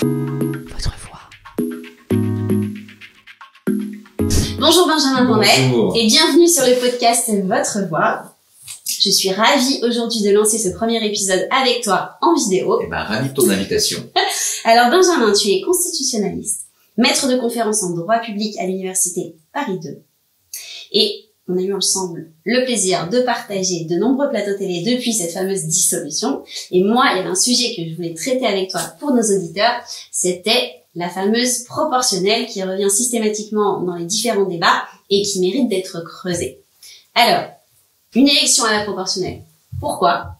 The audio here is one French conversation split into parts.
Votre voix. Bonjour Benjamin Bonnet. Bonjour. Et bienvenue sur le podcast Votre voix. Je suis ravie aujourd'hui de lancer ce premier épisode avec toi en vidéo. Ravi de ton invitation. Alors Benjamin, tu es constitutionnaliste, maître de conférences en droit public à l'université Paris 2. Et on a eu ensemble le plaisir de partager de nombreux plateaux télé depuis cette fameuse dissolution. Et moi, il y avait un sujet que je voulais traiter avec toi pour nos auditeurs, c'était la fameuse proportionnelle qui revient systématiquement dans les différents débats et qui mérite d'être creusée. Alors, une élection à la proportionnelle. Pourquoi?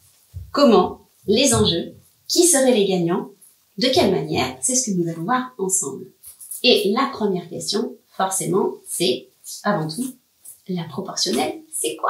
Comment? Les enjeux? Qui seraient les gagnants? De quelle manière? C'est ce que nous allons voir ensemble. Et la première question, forcément, c'est, avant tout, la proportionnelle, c'est quoi?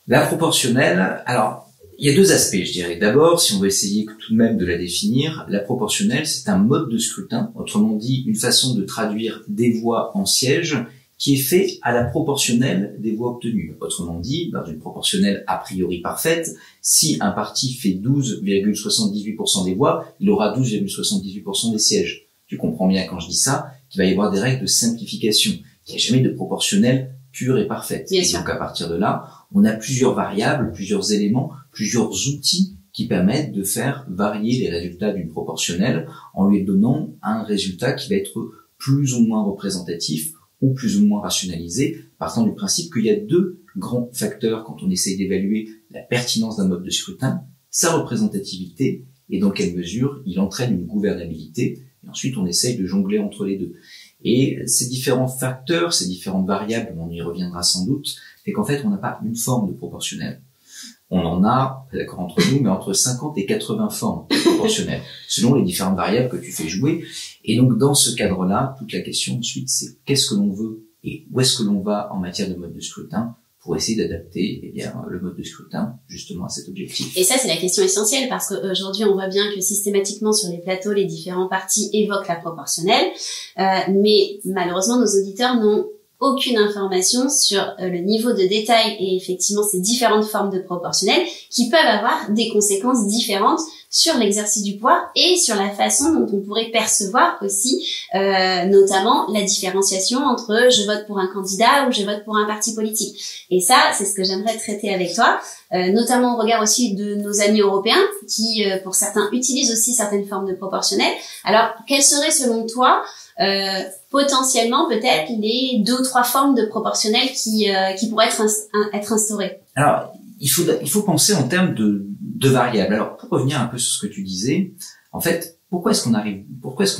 La proportionnelle, alors, il y a deux aspects, je dirais. D'abord, si on veut essayer tout de même de la définir, la proportionnelle, c'est un mode de scrutin, autrement dit, une façon de traduire des voix en sièges qui est fait à la proportionnelle des voix obtenues. Autrement dit, dans une proportionnelle a priori parfaite, si un parti fait 12,78% des voix, il aura 12,78% des sièges. Tu comprends bien quand je dis ça, qu'il va y avoir des règles de simplification. Il n'y a jamais de proportionnelle pure et parfaite. Bien et sûr. donc à partir de là, on a plusieurs variables, plusieurs éléments, plusieurs outils qui permettent de faire varier les résultats d'une proportionnelle en lui donnant un résultat qui va être plus ou moins représentatif ou plus ou moins rationalisé, partant du principe qu'il y a deux grands facteurs quand on essaye d'évaluer la pertinence d'un mode de scrutin, sa représentativité et dans quelle mesure il entraîne une gouvernabilité, et ensuite on essaye de jongler entre les deux. Et ces différents facteurs, ces différentes variables, on y reviendra sans doute, fait qu'en fait on n'a pas une forme de proportionnelle. On en a, d'accord entre nous, mais entre 50 et 80 formes proportionnelles, selon les différentes variables que tu fais jouer. Et donc, dans ce cadre-là, toute la question ensuite, c'est qu'est-ce que l'on veut et où est-ce que l'on va en matière de mode de scrutin pour essayer d'adapter, le mode de scrutin, justement, à cet objectif. Et ça, c'est la question essentielle parce qu'aujourd'hui, on voit bien que systématiquement sur les plateaux, les différents partis évoquent la proportionnelle. Mais malheureusement, nos auditeurs n'ont aucune information sur le niveau de détail et effectivement ces différentes formes de proportionnelle qui peuvent avoir des conséquences différentes sur l'exercice du pouvoir et sur la façon dont on pourrait percevoir aussi notamment la différenciation entre je vote pour un candidat ou je vote pour un parti politique. Et ça, c'est ce que j'aimerais traiter avec toi, notamment au regard aussi de nos amis européens qui, pour certains, utilisent aussi certaines formes de proportionnelle. Alors, quelles seraient selon toi potentiellement peut-être les 2 ou 3 formes de proportionnelle qui pourraient être instaurées? Alors, il faut penser en termes de variables. Alors, pour revenir un peu sur ce que tu disais, en fait, pourquoi est-ce qu'on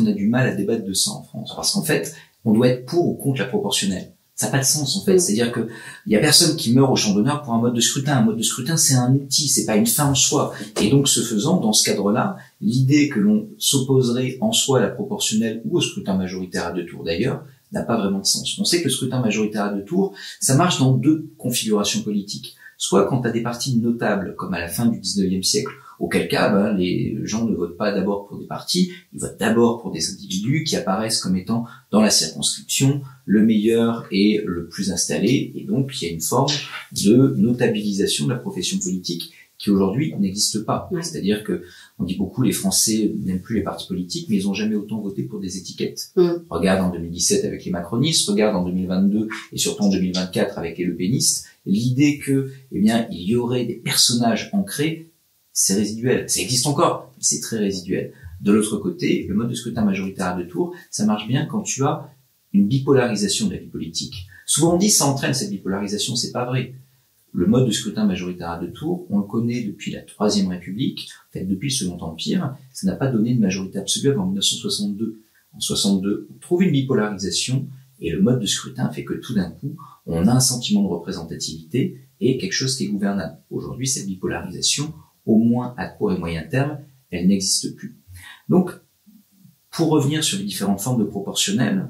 a du mal à débattre de ça en France? Parce qu'en fait, on doit être pour ou contre la proportionnelle. Ça n'a pas de sens, en fait. C'est-à-dire que il y a personne qui meurt au champ d'honneur pour un mode de scrutin. Un mode de scrutin, c'est un outil, c'est pas une fin en soi. Et donc, ce faisant, dans ce cadre-là, l'idée que l'on s'opposerait en soi à la proportionnelle ou au scrutin majoritaire à 2 tours d'ailleurs, n'a pas vraiment de sens. On sait que le scrutin majoritaire à 2 tours, ça marche dans 2 configurations politiques. Soit quand tu as des partis notables, comme à la fin du 19e siècle, auquel cas, les gens ne votent pas d'abord pour des partis, ils votent d'abord pour des individus qui apparaissent comme étant dans la circonscription le meilleur et le plus installé, et donc il y a une forme de notabilisation de la profession politique qui aujourd'hui n'existe pas. Ouais. C'est-à-dire que on dit beaucoup les Français n'aiment plus les partis politiques, mais ils ont jamais autant voté pour des étiquettes. Regarde en 2017 avec les macronistes, regarde en 2022 et surtout en 2024 avec les lepénistes. L'idée que, il y aurait des personnages ancrés, c'est résiduel. Ça existe encore, mais c'est très résiduel. De l'autre côté, le mode de scrutin majoritaire à 2 tours, ça marche bien quand tu as une bipolarisation de la vie politique. Souvent on dit ça entraîne cette bipolarisation, c'est pas vrai. Le mode de scrutin majoritaire à 2 tours, on le connaît depuis la Troisième République, en fait depuis le Second Empire, ça n'a pas donné de majorité absolue avant 1962. En 62, on trouve une bipolarisation et le mode de scrutin fait que tout d'un coup, on a un sentiment de représentativité et quelque chose qui est gouvernable. Aujourd'hui, cette bipolarisation, au moins à court et moyen terme, elle n'existe plus. Donc, pour revenir sur les différentes formes de proportionnelles,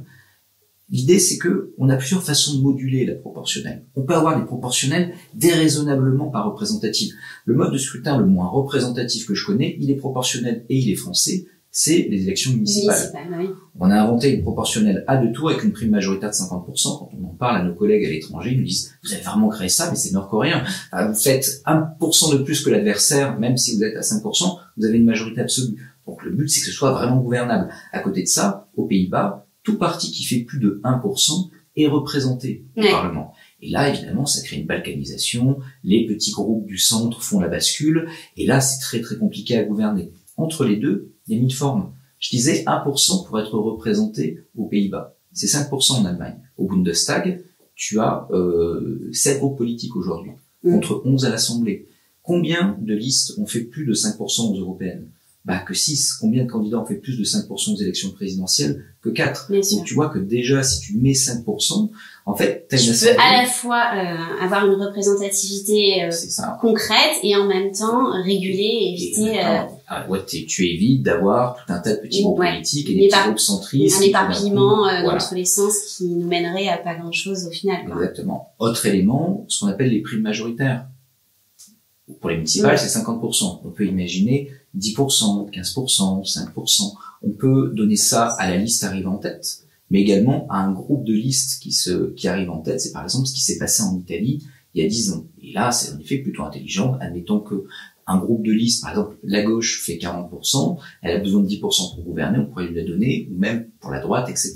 l'idée c'est que on a plusieurs façons de moduler la proportionnelle. On peut avoir des proportionnelles déraisonnablement pas représentatives. Le mode de scrutin le moins représentatif que je connais, il est proportionnel et il est français, c'est les élections municipales. Oui. On a inventé une proportionnelle à 2 tours avec une prime majoritaire de 50%. Quand on en parle à nos collègues à l'étranger, ils nous disent « Vous avez vraiment créé ça, mais c'est nord-coréen. Vous faites 1% de plus que l'adversaire, même si vous êtes à 5%, vous avez une majorité absolue. » Donc le but, c'est que ce soit vraiment gouvernable. À côté de ça, aux Pays-Bas, tout parti qui fait plus de 1% est représenté au Parlement. Et là, évidemment, ça crée une balkanisation, les petits groupes du centre font la bascule, et là, c'est très très compliqué à gouverner. Entre les deux, il y a une forme. Je disais 1% pour être représenté aux Pays-Bas. C'est 5% en Allemagne. Au Bundestag, tu as 7 groupes politiques aujourd'hui, contre 11 à l'Assemblée. Combien de listes ont fait plus de 5% aux européennes? Bah, que 6. Combien de candidats ont fait plus de 5% aux élections présidentielles? Que 4. Donc tu vois que déjà, si tu mets 5%, en fait, tu peux à la fois avoir une représentativité concrète et en même temps réguler, éviter... tu évites d'avoir tout un tas de petits groupes politiques et des petits groupes centristes. Un éparpillement dans tous les sens qui nous mènerait à pas grand-chose au final. Exactement. Autre élément, ce qu'on appelle les primes majoritaires. Pour les municipales, c'est 50%. On peut imaginer 10%, 15%, 5%. On peut donner ça à la liste arrivant en tête, mais également à un groupe de listes qui arrive en tête. C'est par exemple ce qui s'est passé en Italie il y a 10 ans. Et là, c'est en effet plutôt intelligent. Admettons que un groupe de listes, par exemple, la gauche fait 40%, elle a besoin de 10% pour gouverner, on pourrait lui la donner, ou même pour la droite, etc.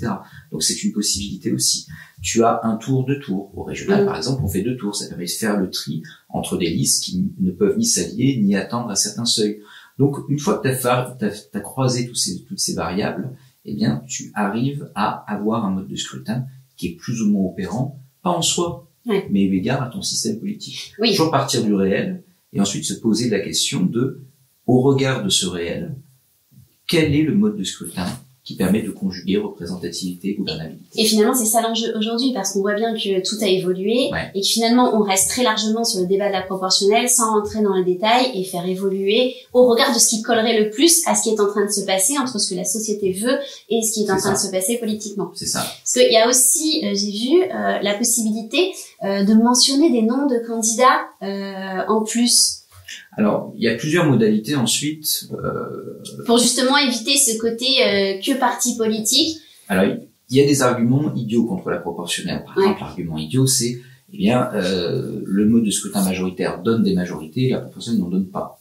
Donc c'est une possibilité aussi. Tu as un tour, 2 tours. Au régional, par exemple, on fait 2 tours. Ça permet de faire le tri entre des listes qui ne peuvent ni s'allier, ni atteindre un certain seuil. Donc, une fois que t'as croisé toutes ces variables, eh bien, tu arrives à avoir un mode de scrutin qui est plus ou moins opérant, pas en soi, mais eu égard à ton système politique. Toujours partir du réel, et ensuite se poser la question de, au regard de ce réel, quel est le mode de scrutin qui permet de conjuguer représentativité et gouvernabilité. Et finalement, c'est ça l'enjeu aujourd'hui, parce qu'on voit bien que tout a évolué, et que finalement, on reste très largement sur le débat de la proportionnelle, sans rentrer dans le détail et faire évoluer au regard de ce qui collerait le plus à ce qui est en train de se passer, entre ce que la société veut et ce qui est en train de se passer politiquement. C'est ça. Parce qu'il y a aussi, j'ai vu, la possibilité de mentionner des noms de candidats en plus. Alors, il y a plusieurs modalités ensuite. Pour justement éviter ce côté que parti politique. Alors, il y a des arguments idiots contre la proportionnelle. Par exemple, l'argument idiot, c'est, le mode de scrutin majoritaire donne des majorités, la proportionnelle n'en donne pas.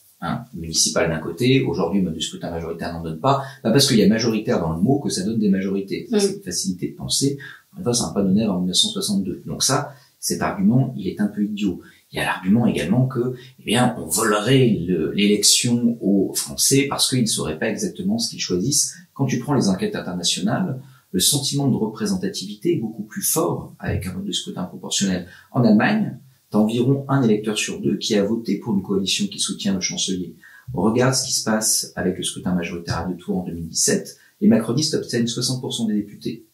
Municipal d'un côté, aujourd'hui, le mode de scrutin majoritaire n'en donne pas, parce qu'il y a majoritaire dans le mot que ça donne des majorités. C'est une facilité de penser. Enfin, ça n'a pas donné avant 1962. Donc ça, cet argument, il est un peu idiot. Il y a l'argument également que, on volerait l'élection aux Français parce qu'ils ne sauraient pas exactement ce qu'ils choisissent. Quand tu prends les enquêtes internationales, le sentiment de représentativité est beaucoup plus fort avec un mode de scrutin proportionnel. En Allemagne, t'as environ 1 électeur sur 2 qui a voté pour une coalition qui soutient le chancelier. On regarde ce qui se passe avec le scrutin majoritaire à 2 tours en 2017. Les macronistes obtiennent 60% des députés.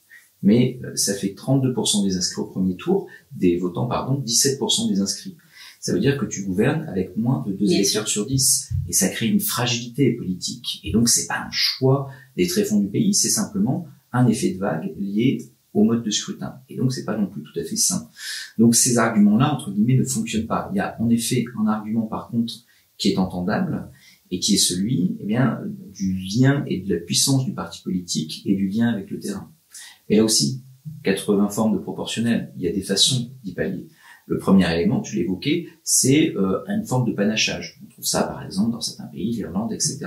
Mais ça fait 32% des inscrits au premier tour, des votants, 17% des inscrits. Ça veut dire que tu gouvernes avec moins de 2 électeurs sur 10. Et ça crée une fragilité politique. Et donc, c'est pas un choix des tréfonds du pays, c'est simplement un effet de vague lié au mode de scrutin. Et donc, c'est pas non plus tout à fait sain. Donc, ces arguments-là, entre guillemets, ne fonctionnent pas. Il y a en effet un argument, par contre, qui est entendable, et qui est celui, du lien et de la puissance du parti politique et du lien avec le terrain. Et là aussi, 80 formes de proportionnel. Il y a des façons d'y pallier. Le premier élément, tu l'évoquais, c'est une forme de panachage. On trouve ça, par exemple, dans certains pays, l'Irlande, etc.,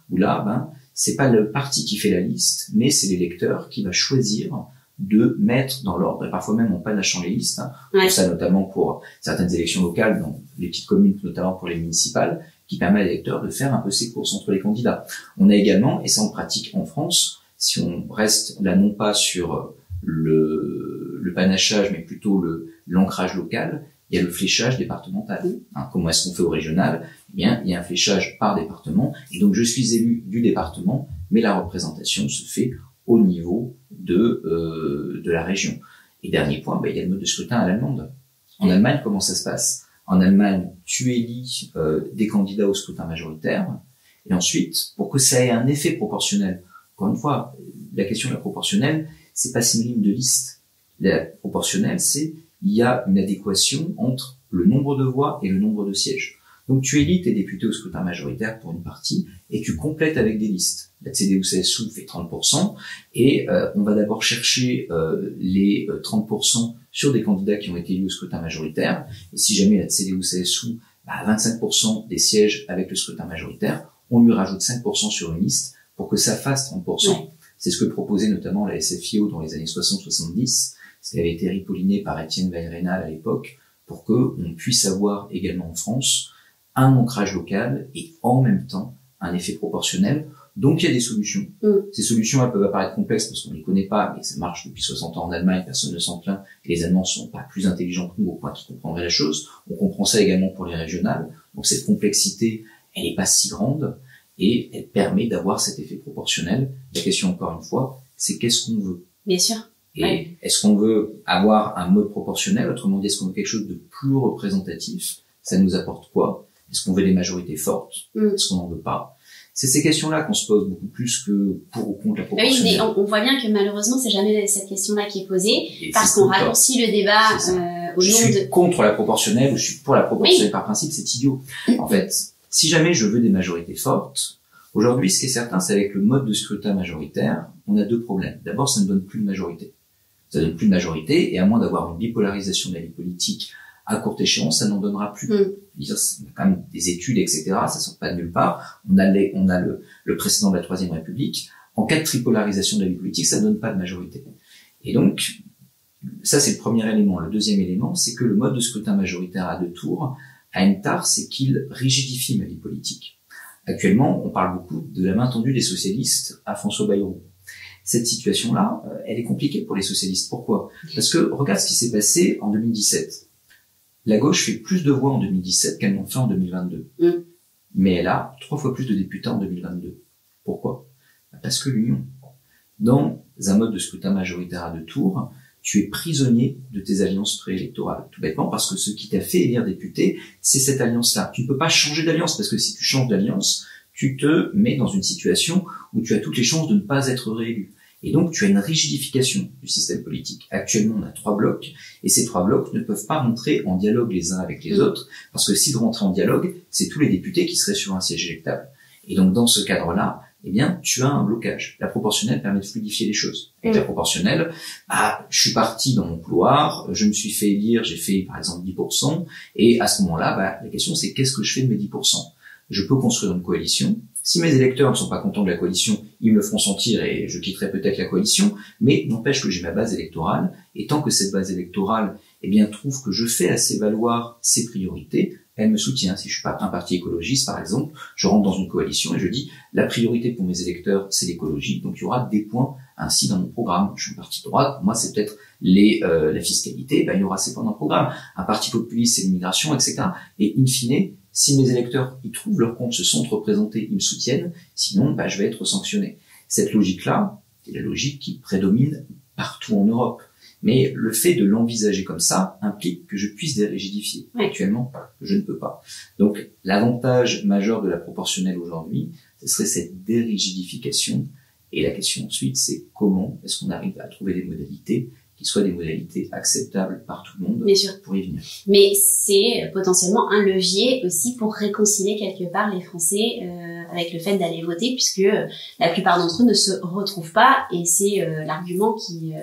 où là, c'est pas le parti qui fait la liste, mais c'est l'électeur qui va choisir de mettre dans l'ordre, et parfois même en panachant les listes. Pour ça, notamment pour certaines élections locales, dans les petites communes, notamment pour les municipales, qui permet à l'électeur de faire un peu ses courses entre les candidats. On a également, et ça on pratique en France, si on reste là non pas sur le panachage, mais plutôt l'ancrage local, il y a le fléchage départemental. Comment est-ce qu'on fait au régional? Il y a un fléchage par département, et donc je suis élu du département, mais la représentation se fait au niveau de la région. Et dernier point, il y a le mode de scrutin à l'allemande. En Allemagne, comment ça se passe? En Allemagne, tu élis des candidats au scrutin majoritaire, et ensuite, pour que ça ait un effet proportionnel, encore une fois, la question de la proportionnelle, c'est pas synonyme de liste. La proportionnelle, c'est il y a une adéquation entre le nombre de voix et le nombre de sièges. Donc tu élis tes députés au scrutin majoritaire pour une partie et tu complètes avec des listes. La CDU-CSU fait 30% et on va d'abord chercher les 30% sur des candidats qui ont été élus au scrutin majoritaire. Et si jamais la CDU-CSU a 25% des sièges avec le scrutin majoritaire, on lui rajoute 5% sur une liste pour que ça fasse 30%. Ouais. C'est ce que proposait notamment la SFIO dans les années 60-70, ce qui avait été ripolliné par Étienne Weill-Reynal à l'époque, pour que on puisse avoir également en France un ancrage local et en même temps un effet proportionnel. Donc il y a des solutions. Ces solutions, elles peuvent apparaître complexes parce qu'on ne les connaît pas, mais ça marche depuis 60 ans en Allemagne, personne ne s'en plaint, et les Allemands sont pas plus intelligents que nous au point qu'ils comprendraient la chose. On comprend ça également pour les régionales. Donc cette complexité, elle n'est pas si grande, et elle permet d'avoir cet effet proportionnel. La question, encore une fois, c'est qu'est-ce qu'on veut? Bien sûr. Et est-ce qu'on veut avoir un mode proportionnel? Autrement dit, est-ce qu'on veut quelque chose de plus représentatif? Ça nous apporte quoi? Est-ce qu'on veut des majorités fortes? Est-ce qu'on n'en veut pas? C'est ces questions-là qu'on se pose beaucoup plus que pour ou contre la proportionnelle. Oui, mais on voit bien que malheureusement, c'est jamais cette question-là qui est posée, parce qu'on raccourcit le débat au je nom suis contre la proportionnelle ou je suis pour la proportionnelle par principe, c'est idiot. En fait, si jamais je veux des majorités fortes, aujourd'hui, ce qui est certain, c'est avec le mode de scrutin majoritaire, on a deux problèmes. D'abord, ça ne donne plus de majorité. Ça ne donne plus de majorité, et à moins d'avoir une bipolarisation de la vie politique à courte échéance, ça n'en donnera plus. On a quand même des études, etc. Ça sort pas de nulle part. On a le précédent de la Troisième République. En cas de tripolarisation de la vie politique, ça ne donne pas de majorité. Et donc, ça c'est le premier élément. Le deuxième élément, c'est que le mode de scrutin majoritaire à deux tours a une tare, c'est qu'il rigidifie ma vie politique. Actuellement, on parle beaucoup de la main tendue des socialistes à François Bayrou. Cette situation-là, elle est compliquée pour les socialistes. Pourquoi? Parce que regarde ce qui s'est passé en 2017. La gauche fait plus de voix en 2017 qu'elle n'en fait en 2022. Mais elle a 3 fois plus de députés en 2022. Pourquoi? Parce que l'union. Dans un mode de scrutin majoritaire à deux tours, tu es prisonnier de tes alliances préélectorales. Tout bêtement parce que ce qui t'a fait élire député, c'est cette alliance-là. Tu ne peux pas changer d'alliance parce que si tu changes d'alliance, tu te mets dans une situation où tu as toutes les chances de ne pas être réélu. Et donc, tu as une rigidification du système politique. Actuellement, on a 3 blocs, et ces 3 blocs ne peuvent pas rentrer en dialogue les uns avec les autres, parce que si de rentrer en dialogue, c'est tous les députés qui seraient sur un siège électable. Et donc, dans ce cadre-là, eh bien, tu as un blocage. La proportionnelle permet de fluidifier les choses. Avec la proportionnelle, je suis parti dans mon couloir, je me suis fait élire, j'ai fait, par exemple, 10%, et à ce moment-là, la question, c'est qu'est-ce que je fais de mes 10%? Je peux construire une coalition. Si mes électeurs ne sont pas contents de la coalition, ils me le feront sentir et je quitterai peut-être la coalition, mais n'empêche que j'ai ma base électorale, et tant que cette base électorale, eh bien, trouve que je fais assez valoir ses priorités, elle me soutient. Si je suis pas un parti écologiste, par exemple, je rentre dans une coalition et je dis, la priorité pour mes électeurs, c'est l'écologie, donc il y aura des points ainsi dans mon programme. Je suis un parti de droite, pour moi, c'est peut-être la fiscalité, il y aura ces points dans le programme. Un parti populiste, c'est l'immigration, etc. Et in fine, si mes électeurs y trouvent leur compte, se sentent représentés, ils me soutiennent, sinon je vais être sanctionné. Cette logique-là, c'est la logique qui prédomine partout en Europe. Mais le fait de l'envisager comme ça implique que je puisse dérigidifier. Actuellement, je ne peux pas. Donc l'avantage majeur de la proportionnelle aujourd'hui, ce serait cette dérigidification. Et la question ensuite, c'est comment est-ce qu'on arrive à trouver des modalités qui soient des modalités acceptables par tout le monde pour y venir. Mais c'est potentiellement un levier aussi pour réconcilier quelque part les Français avec le fait d'aller voter, puisque la plupart d'entre eux ne se retrouvent pas, et c'est l'argument qui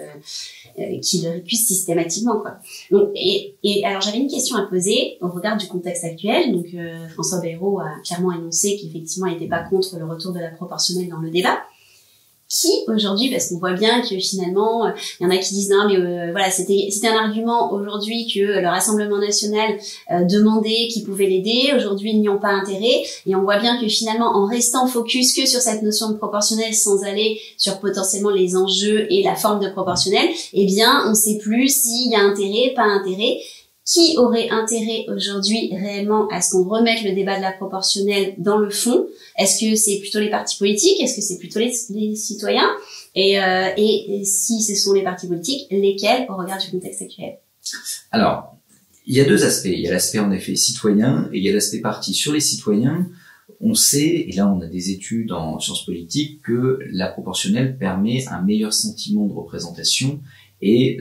le récuse systématiquement, quoi. Donc, et alors j'avais une question à poser au regard du contexte actuel. Donc François Bayrou a clairement énoncé qu'effectivement il n'était pas contre le retour de la proportionnelle dans le débat. Qui aujourd'hui, parce qu'on voit bien que finalement il y en a qui disent non mais voilà, c'était un argument aujourd'hui que le Rassemblement national demandait, qui pouvait l'aider, aujourd'hui ils n'y ont pas intérêt, et on voit bien que finalement en restant focus que sur cette notion de proportionnelle sans aller sur potentiellement les enjeux et la forme de proportionnelle, eh bien on sait plus s'il y a intérêt, pas intérêt. Qui aurait intérêt aujourd'hui réellement à ce qu'on remette le débat de la proportionnelle dans le fond? Est-ce que c'est plutôt les partis politiques? Est-ce que c'est plutôt les citoyens? Et si ce sont les partis politiques, lesquels au regard du contexte actuel? Alors, il y a 2 aspects. Il y a l'aspect en effet citoyen et il y a l'aspect parti. Sur les citoyens, on sait, et là on a des études en sciences politiques, que la proportionnelle permet un meilleur sentiment de représentation et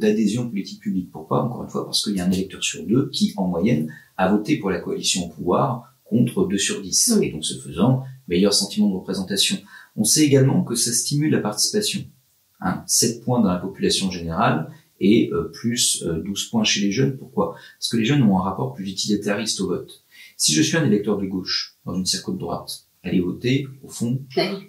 d'adhésion politique publique. Pourquoi? Encore une fois, parce qu'il y a un électeur sur 2 qui, en moyenne, a voté pour la coalition au pouvoir contre 2 sur 10. Et donc, ce faisant, meilleur sentiment de représentation. On sait également que ça stimule la participation. 7 points dans la population générale et plus 12 points chez les jeunes. Pourquoi? Parce que les jeunes ont un rapport plus utilitariste au vote. Si je suis un électeur de gauche dans une circonscription de droite, aller voter, au fond,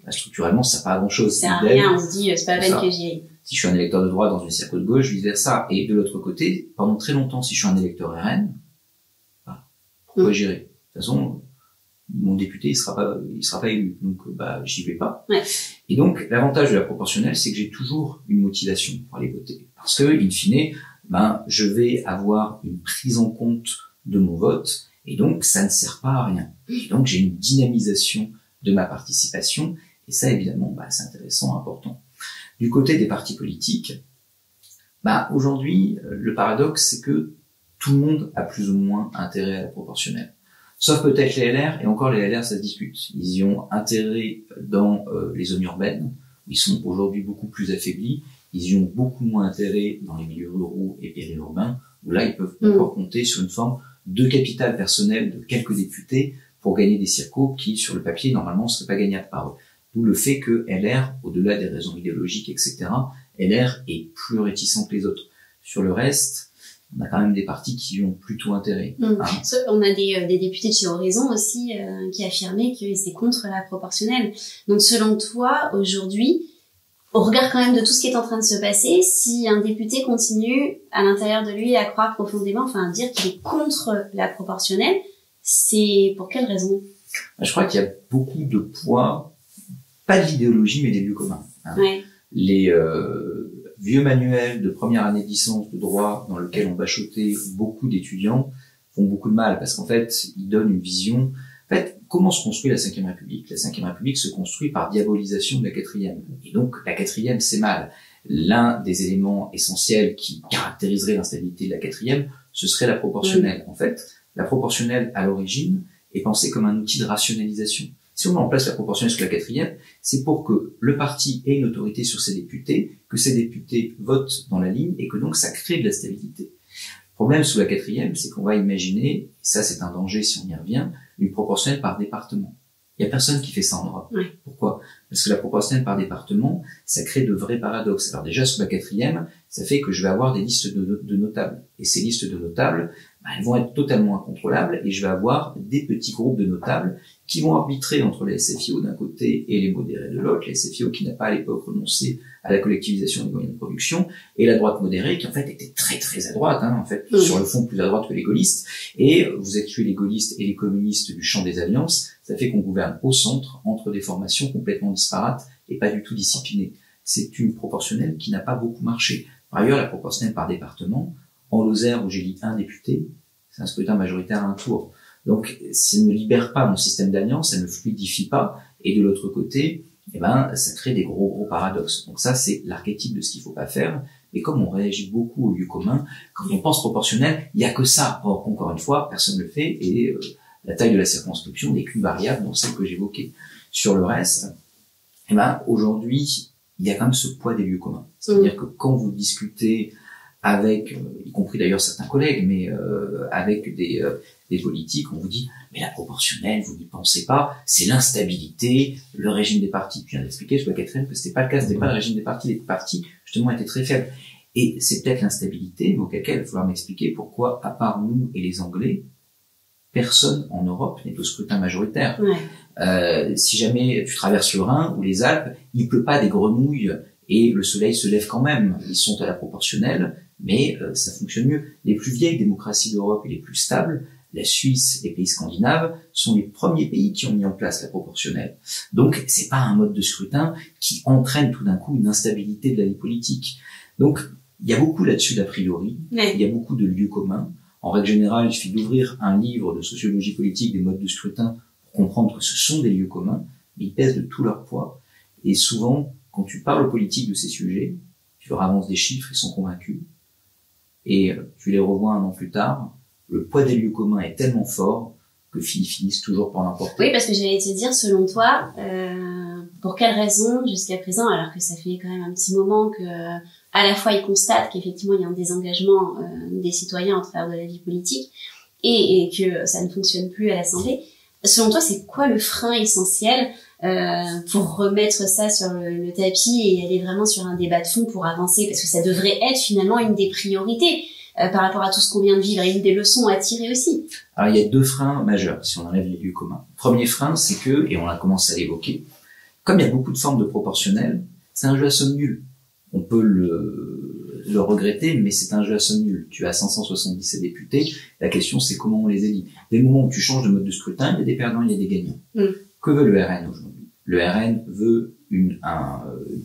structurellement, ça n'a pas grand-chose. C'est rien, on se dit, c'est pas la peine que j'y aille. Si je suis un électeur de droite dans une circo de gauche, vice versa. Et de l'autre côté, pendant très longtemps, si je suis un électeur RN, pourquoi j'irai? De toute façon, mon député, il sera pas élu. Donc, j'y vais pas. Ouais. Et donc, l'avantage de la proportionnelle, c'est que j'ai toujours une motivation pour aller voter. Parce que, in fine, je vais avoir une prise en compte de mon vote. Et donc, ça ne sert pas à rien. Et donc, j'ai une dynamisation de ma participation. Et ça, évidemment, c'est intéressant, important. Du côté des partis politiques, aujourd'hui, le paradoxe, c'est que tout le monde a plus ou moins intérêt à la proportionnelle. Sauf peut-être les LR, et encore les LR, ça se discute. Ils y ont intérêt dans les zones urbaines, où ils sont aujourd'hui beaucoup plus affaiblis. Ils y ont beaucoup moins intérêt dans les milieux ruraux et périurbains, où là, ils peuvent encore compter sur une forme de capital personnel de quelques députés pour gagner des circos qui, sur le papier, normalement, ne seraient pas gagnables par eux. D'où le fait que LR, au-delà des raisons idéologiques, etc., LR est plus réticent que les autres. Sur le reste, on a quand même des partis qui ont plutôt intérêt. On a des députés de chez Horizon aussi qui affirmaient qu'ils étaient contre la proportionnelle. Donc selon toi, aujourd'hui, au regard quand même de tout ce qui est en train de se passer, si un député continue à l'intérieur de lui à croire profondément, à dire qu'il est contre la proportionnelle, c'est pour quelle raison? Je crois qu'il y a beaucoup de poids, pas de l'idéologie, mais des lieux communs. Ouais. Les vieux manuels de première année de licence de droit dans lequel on bachotait beaucoup d'étudiants font beaucoup de mal parce qu'en fait, ils donnent une vision. En fait, comment se construit la Ve République? La Ve République se construit par diabolisation de la quatrième. Et donc, la quatrième, c'est mal. L'un des éléments essentiels qui caractériserait l'instabilité de la quatrième, ce serait la proportionnelle. En fait, la proportionnelle, à l'origine, est pensée comme un outil de rationalisation. Si on met en place la proportionnelle sur la quatrième, c'est pour que le parti ait une autorité sur ses députés, que ces députés votent dans la ligne et que donc ça crée de la stabilité. Le problème sous la quatrième, c'est qu'on va imaginer, et ça c'est un danger si on y revient, une proportionnelle par département. Il y a personne qui fait ça en Europe. Oui. Pourquoi? Parce que la proportionnelle par département, ça crée de vrais paradoxes. Alors déjà, sous la quatrième, ça fait que je vais avoir des listes de notables. Et ces listes de notables, elles vont être totalement incontrôlables et je vais avoir des petits groupes de notables qui vont arbitrer entre les SFIO d'un côté et les modérés de l'autre, les SFIO qui n'a pas à l'époque renoncé à la collectivisation des moyens de production, et la droite modérée qui en fait était très très à droite, sur le fond plus à droite que les gaullistes, et vous excluez les gaullistes et les communistes du champ des alliances, ça fait qu'on gouverne au centre entre des formations complètement disparates et pas du tout disciplinées. C'est une proportionnelle qui n'a pas beaucoup marché. Par ailleurs, la proportionnelle par département, en Lozère où j'élis un député, c'est un scrutin majoritaire à un tour. Donc, ça ne libère pas mon système d'alliance, ça ne fluidifie pas, et de l'autre côté, ça crée des gros paradoxes. Donc ça, c'est l'archétype de ce qu'il faut pas faire. Et comme on réagit beaucoup au lieu commun, quand on pense proportionnel, il y a que ça. Or, encore une fois, personne ne le fait, et la taille de la circonscription n'est qu'une variable dans celle que j'évoquais. Sur le reste, aujourd'hui, il y a quand même ce poids des lieux communs. C'est-à-dire que quand vous discutez avec, y compris d'ailleurs certains collègues, mais avec des politiques, on vous dit mais la proportionnelle, vous n'y pensez pas, c'est l'instabilité, le régime des partis. Je viens d'expliquer sur la quatrième que c'était pas le cas, c'était pas le régime des partis, les partis justement étaient très faibles. Et c'est peut-être l'instabilité, auquel il va falloir m'expliquer pourquoi, à part nous et les Anglais, personne en Europe n'est au scrutin majoritaire. Ouais. Si jamais tu traverses le Rhin ou les Alpes, il pleut pas des grenouilles et le soleil se lève quand même. Ils sont à la proportionnelle, mais ça fonctionne mieux. Les plus vieilles démocraties d'Europe et les plus stables, la Suisse et les pays scandinaves, sont les premiers pays qui ont mis en place la proportionnelle. Donc, c'est pas un mode de scrutin qui entraîne tout d'un coup une instabilité de la vie politique. Donc, il y a beaucoup là-dessus d'a priori. Ouais. Il y a beaucoup de lieux communs. En règle générale, il suffit d'ouvrir un livre de sociologie politique des modes de scrutin pour comprendre que ce sont des lieux communs, mais ils pèsent de tout leur poids. Et souvent, quand tu parles aux politiques de ces sujets, tu leur avances des chiffres, ils sont convaincus. Et tu les revois un an plus tard, le poids des lieux communs est tellement fort que ils finissent toujours par l'emporter. Oui, parce que j'allais te dire, selon toi, pour quelle raison, jusqu'à présent, alors que ça fait quand même un petit moment que, à la fois, ils constatent qu'effectivement, il y a un désengagement des citoyens en travers de la vie politique et que ça ne fonctionne plus à l'Assemblée. Selon toi, c'est quoi le frein essentiel pour remettre ça sur le tapis et aller vraiment sur un débat de fond pour avancer? Parce que ça devrait être finalement une des priorités. par rapport à tout ce qu'on vient de vivre et une des leçons à tirer aussi? Alors, il y a 2 freins majeurs, si on enlève les lieux communs. Premier frein, c'est que, et on a commencé à l'évoquer, comme il y a beaucoup de formes de proportionnel, c'est un jeu à somme nulle. On peut le regretter, mais c'est un jeu à somme nulle. Tu as 577 députés, la question c'est comment on les élit. Dès le moment où tu changes de mode de scrutin, il y a des perdants, il y a des gagnants. Que veut le RN aujourd'hui? Le RN veut une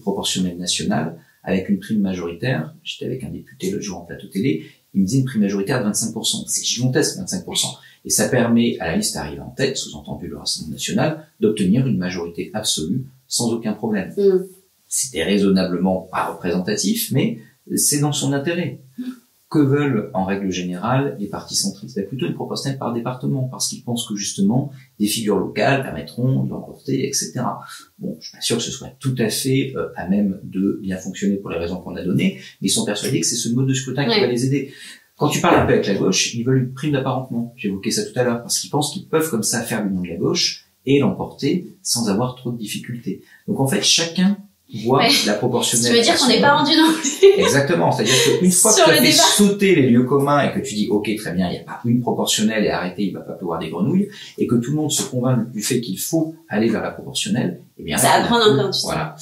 proportionnelle nationale avec une prime majoritaire. J'étais avec un député le jour en plateau télé, il me disait une prime majoritaire de 25%. C'est gigantesque, 25%. Et ça permet à la liste arrivée en tête, sous-entendu le Rassemblement national, d'obtenir une majorité absolue sans aucun problème. C'était raisonnablement pas représentatif, mais c'est dans son intérêt. Que veulent, en règle générale, les partis centristes? Plutôt une proportionnelle par département, parce qu'ils pensent que, justement, des figures locales permettront de l'emporter, etc. Bon, je suis pas sûr que ce soit tout à fait à même de bien fonctionner pour les raisons qu'on a données, mais ils sont persuadés que c'est ce mode de scrutin qui va les aider. Quand tu parles un peu avec la gauche, ils veulent une prime d'apparentement. J'ai évoqué ça tout à l'heure, parce qu'ils pensent qu'ils peuvent comme ça faire l'union de la gauche et l'emporter sans avoir trop de difficultés. Donc en fait, chacun voit la proportionnelle. Tu veux dire qu'on n'est pas rendu non plus. Exactement. C'est-à-dire qu'une fois que tu as fait sauter les lieux communs et que tu dis, OK, très bien, il n'y a pas une proportionnelle et arrêtez, il va pas pleuvoir des grenouilles, et que tout le monde se convainc du fait qu'il faut aller vers la proportionnelle, eh bien, ça va prendre encore du temps. Voilà.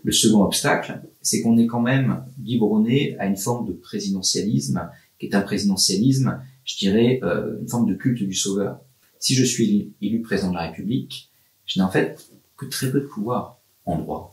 Le second obstacle, c'est qu'on est quand même biberonné à une forme de présidentialisme, qui est un présidentialisme, je dirais, une forme de culte du sauveur. Si je suis élu président de la République, je n'ai en fait que très peu de pouvoir en droit.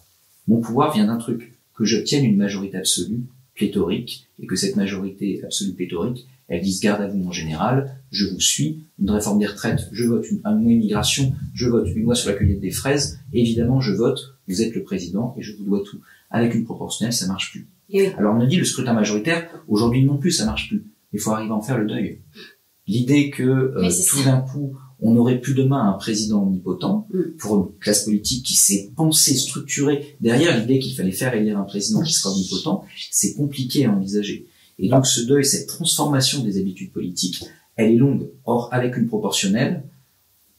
Mon pouvoir vient d'un truc, que j'obtienne une majorité absolue, pléthorique, et que cette majorité absolue pléthorique, elle dise garde à vous mon général, je vous suis, une réforme des retraites, je vote une loi immigration, je vote une loi sur la cueillette des fraises, évidemment je vote, vous êtes le président et je vous dois tout. Avec une proportionnelle, ça marche plus. Oui. Alors on me dit le scrutin majoritaire, aujourd'hui non plus ça marche plus. Il faut arriver à en faire le deuil. L'idée que tout d'un coup, on n'aurait plus demain un président omnipotent pour une classe politique qui s'est pensée, structurée derrière l'idée qu'il fallait faire élire un président qui sera omnipotent, c'est compliqué à envisager. Et donc ce deuil, cette transformation des habitudes politiques, elle est longue. Or, avec une proportionnelle,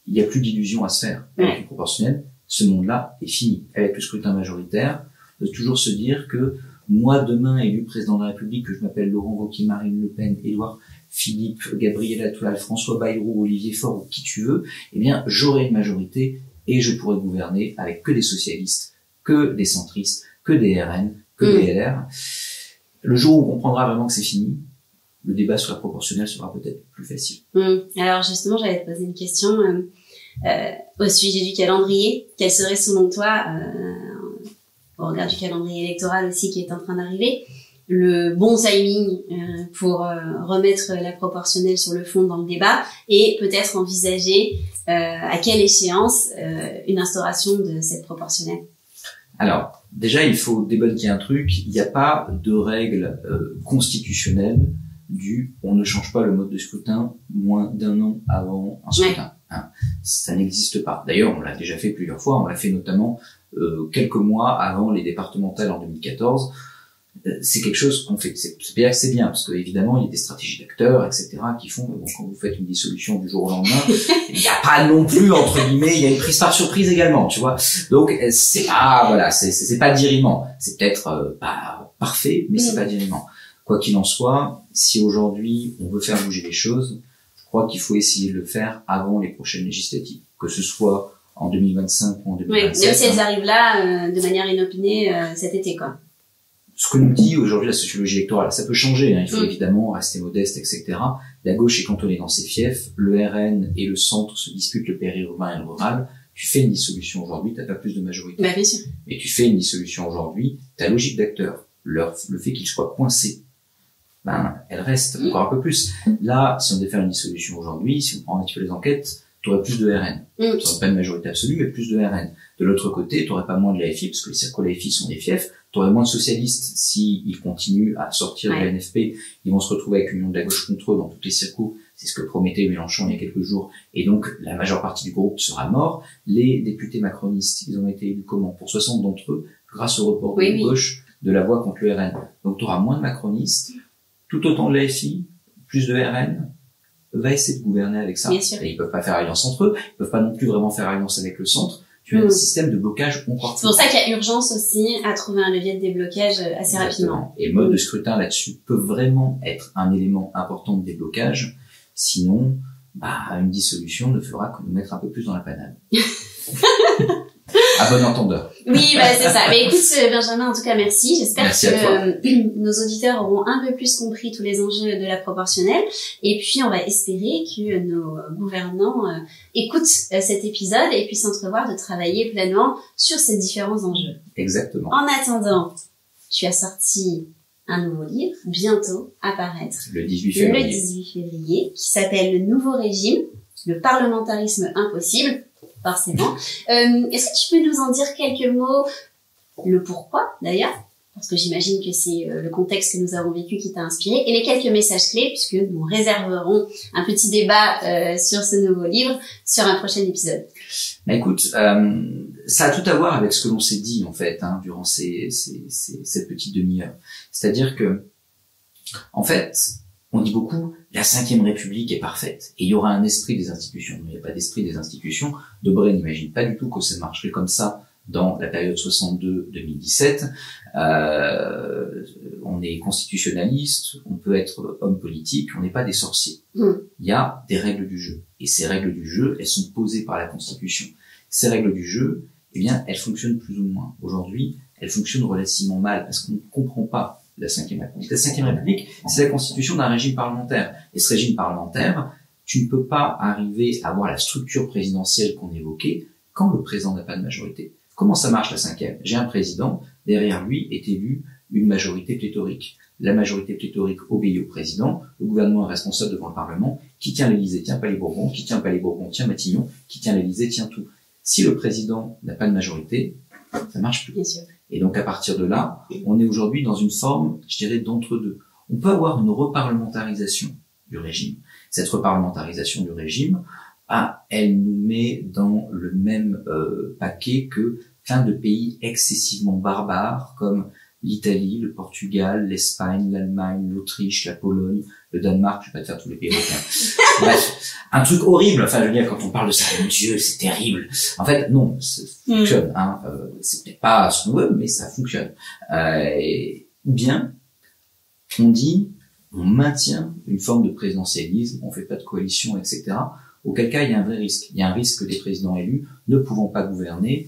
il n'y a plus d'illusion à se faire. Avec une proportionnelle, ce monde-là est fini. Avec le scrutin majoritaire, de toujours se dire que moi, demain, élu président de la République, que je m'appelle Laurent Wauquiez, Marine Le Pen, Édouard Philippe, Gabriel Attal, François Bayrou, Olivier Faure ou qui tu veux, eh bien, j'aurai une majorité et je pourrai gouverner avec que des socialistes, que des centristes, que des RN, que des LR. Le jour où on comprendra vraiment que c'est fini, le débat sur la proportionnelle sera peut-être plus facile. Alors justement, j'allais te poser une question au sujet du calendrier. Quel serait selon toi, au regard du calendrier électoral aussi qui est en train d'arriver, le bon timing pour remettre la proportionnelle sur le fond dans le débat et peut-être envisager à quelle échéance une instauration de cette proportionnelle? Alors, déjà, il faut débunker un truc. Il n'y a pas de règle constitutionnelle du « on ne change pas le mode de scrutin moins d'un an avant un scrutin ». Ça n'existe pas. D'ailleurs, on l'a déjà fait plusieurs fois. On l'a fait notamment quelques mois avant les départementales en 2014. C'est quelque chose qu'on fait. C'est-à-dire que c'est bien, parce que évidemment, il y a des stratégies d'acteurs, etc., qui font, mais bon, quand vous faites une dissolution du jour au lendemain, il n'y a pas non plus, entre guillemets, il y a une prise par surprise également, tu vois. Donc, c'est pas dirimant. C'est peut-être pas parfait, mais c'est pas dirimant. Quoi qu'il en soit, si aujourd'hui, on veut faire bouger les choses, je crois qu'il faut essayer de le faire avant les prochaines législatives. Que ce soit en 2025 ou en 2027. Oui, même si elles arrivent là, de manière inopinée, cet été, quoi. Ce que nous dit aujourd'hui la sociologie électorale, ça peut changer, hein, il faut évidemment rester modeste, etc. La gauche est cantonnée dans ses fiefs, le RN et le centre se disputent le périurbain et le rural. Tu fais une dissolution aujourd'hui, t'as pas plus de majorité. Bah, bien sûr. Mais tu fais une dissolution aujourd'hui, ta logique d'acteur, le fait qu'il soit coincé, elle reste encore un peu plus. Là, si on devait faire une dissolution aujourd'hui, si on prend un petit peu les enquêtes, t'aurais plus de RN. T'aurais pas une majorité absolue, mais plus de RN. De l'autre côté, t'aurais pas moins de l'AFI, parce que les circos l'AFI sont des fiefs. T'aurais moins de socialistes s'ils continuent à sortir de la NFP. Ils vont se retrouver avec une union de la gauche contre eux dans toutes les circos. C'est ce que promettait Mélenchon il y a quelques jours. Et donc, la majeure partie du groupe sera mort. Les députés macronistes, ils ont été élus comment? Pour 60 d'entre eux, grâce au report de gauche de la voix contre le RN. Donc, t'auras moins de macronistes, tout autant de l'AFI, plus de RN, va essayer de gouverner avec ça. Et ils peuvent pas faire alliance entre eux, ils peuvent pas non plus vraiment faire alliance avec le centre. tu as un système de blocage encore. C'est pour ça qu'il y a urgence aussi à trouver un levier de déblocage assez rapidement. Et le mode de scrutin là-dessus peut vraiment être un élément important de déblocage. Sinon, une dissolution ne fera que nous mettre un peu plus dans la panade. À bon entendeur. Oui, c'est ça. Mais écoute, Benjamin, en tout cas, merci. J'espère que nos auditeurs auront un peu plus compris tous les enjeux de la proportionnelle. Et puis, on va espérer que nos gouvernants écoutent cet épisode et puissent entrevoir de travailler pleinement sur ces différents enjeux. Exactement. En attendant, tu as sorti un nouveau livre, bientôt à paraître. Le 18 février. Le 18 février, qui s'appelle Le Nouveau Régime, le parlementarisme impossible. Forcément. Est-ce que tu peux nous en dire quelques mots, le pourquoi d'ailleurs, parce que j'imagine que c'est le contexte que nous avons vécu qui t'a inspiré, et les quelques messages clés, puisque nous réserverons un petit débat sur ce nouveau livre sur un prochain épisode. Écoute, ça a tout à voir avec ce que l'on s'est dit en fait durant cette petite demi-heure. C'est-à-dire que, en fait, on dit beaucoup, la 5e République est parfaite. Et il y aura un esprit des institutions. Mais il n'y a pas d'esprit des institutions. Debré n'imagine pas du tout que ça marcherait comme ça dans la période 62-2017. On est constitutionnaliste, on peut être homme politique, on n'est pas des sorciers. Il y a des règles du jeu. Et ces règles du jeu, elles sont posées par la Constitution. Ces règles du jeu, elles fonctionnent plus ou moins. Aujourd'hui, elles fonctionnent relativement mal parce qu'on ne comprend pas la 5e République. La 5e République, c'est la constitution d'un régime parlementaire. Et ce régime parlementaire, tu ne peux pas arriver à avoir la structure présidentielle qu'on évoquait quand le président n'a pas de majorité. Comment ça marche la 5e? J'ai un président, derrière lui est élue une majorité pléthorique. La majorité pléthorique obéit au président, le gouvernement est responsable devant le Parlement, qui tient l'Élysée tient Palais-Bourbon, qui tient Palais-Bourbon tient Matignon, qui tient l'Élysée tient tout. Si le président n'a pas de majorité, ça marche plus. Bien sûr. Et donc, à partir de là, on est aujourd'hui dans une forme, je dirais, d'entre-deux. On peut avoir une reparlementarisation du régime. Cette reparlementarisation du régime, elle nous met dans le même paquet que plein de pays excessivement barbares, comme l'Italie, le Portugal, l'Espagne, l'Allemagne, l'Autriche, la Pologne, le Danemark, je vais pas te faire tous les pays européens. Bref, un truc horrible, enfin, je veux dire, quand on parle de ça, mon Dieu, c'est terrible. En fait, non, ça fonctionne, c'est peut-être pas ce qu'on veut, mais ça fonctionne. Ou bien, on dit, on maintient une forme de présidentialisme, on fait pas de coalition, etc., auquel cas il y a un vrai risque. Il y a un risque que des présidents élus, ne pouvant pas gouverner,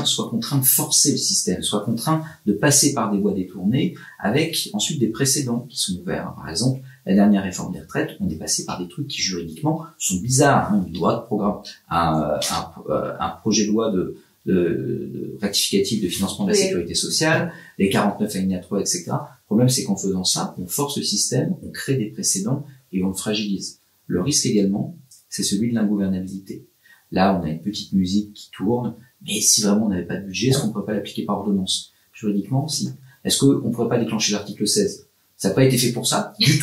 soient contraints de forcer le système, soient contraints de passer par des voies détournées, avec ensuite des précédents qui sont ouverts. Par exemple, la dernière réforme des retraites, on est passé par des trucs qui juridiquement sont bizarres. Une loi de programme, un projet de loi de rectificatif de financement de la sécurité sociale, les 49 alinéa 3, etc. Le problème, c'est qu'en faisant ça, on force le système, on crée des précédents et on le fragilise. Le risque également, c'est celui de l'ingouvernabilité. Là, on a une petite musique qui tourne, mais si vraiment on n'avait pas de budget, est-ce qu'on ne pourrait pas l'appliquer par ordonnance? Juridiquement, si. Est-ce qu'on ne pourrait pas déclencher l'article 16? Ça n'a pas été fait pour ça, du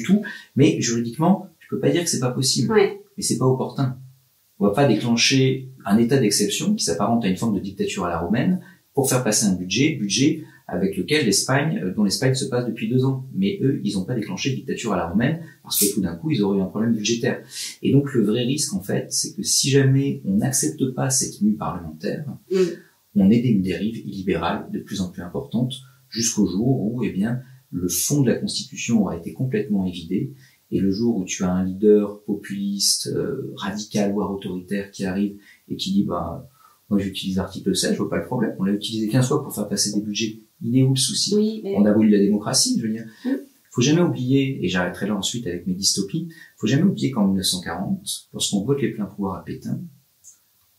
tout, mais juridiquement, je peux pas dire que c'est pas possible. Ouais. Mais c'est pas opportun. On va pas déclencher un état d'exception qui s'apparente à une forme de dictature à la romaine pour faire passer un budget avec lequel dont l'Espagne se passe depuis 2 ans. Mais eux, ils n'ont pas déclenché de dictature à la romaine parce que tout d'un coup, ils auraient eu un problème budgétaire. Et donc, le vrai risque, en fait, c'est que si jamais on n'accepte pas cette mue parlementaire, on est une dérive illibérale de plus en plus importante jusqu'au jour où, le fond de la Constitution aura été complètement évidé. Et le jour où tu as un leader populiste, radical, voire autoritaire qui arrive et qui dit, moi j'utilise l'article 16, je vois pas le problème. On l'a utilisé 15 fois pour faire passer des budgets. Il est où le souci? On a voulu la démocratie, je veux dire. Faut jamais oublier, et j'arrêterai là ensuite avec mes dystopies, faut jamais oublier qu'en 1940, lorsqu'on vote les pleins pouvoirs à Pétain,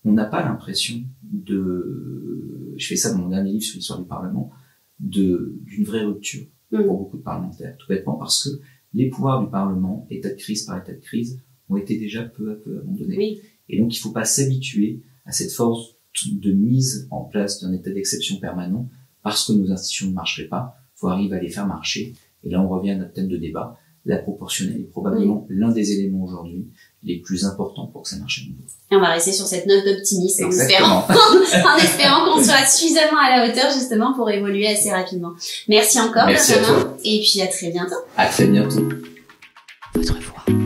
on n'a pas l'impression je fais ça dans mon dernier livre sur l'histoire du Parlement, d'une vraie rupture pour beaucoup de parlementaires. Tout bêtement parce que les pouvoirs du Parlement, état de crise par état de crise, ont été déjà peu à peu abandonnés. Oui. Et donc, il ne faut pas s'habituer à cette force de mise en place d'un état d'exception permanent parce que nos institutions ne marcheraient pas. Il faut arriver à les faire marcher. Et là, on revient à notre thème de débat. La proportionnelle est probablement l'un des éléments aujourd'hui les plus importants pour que ça marche à nouveau. Et on va rester sur cette note d'optimisme en espérant qu'on soit suffisamment à la hauteur justement pour évoluer assez rapidement. Merci encore, Merci à toi. Et puis à très bientôt. À très bientôt. Votre voix.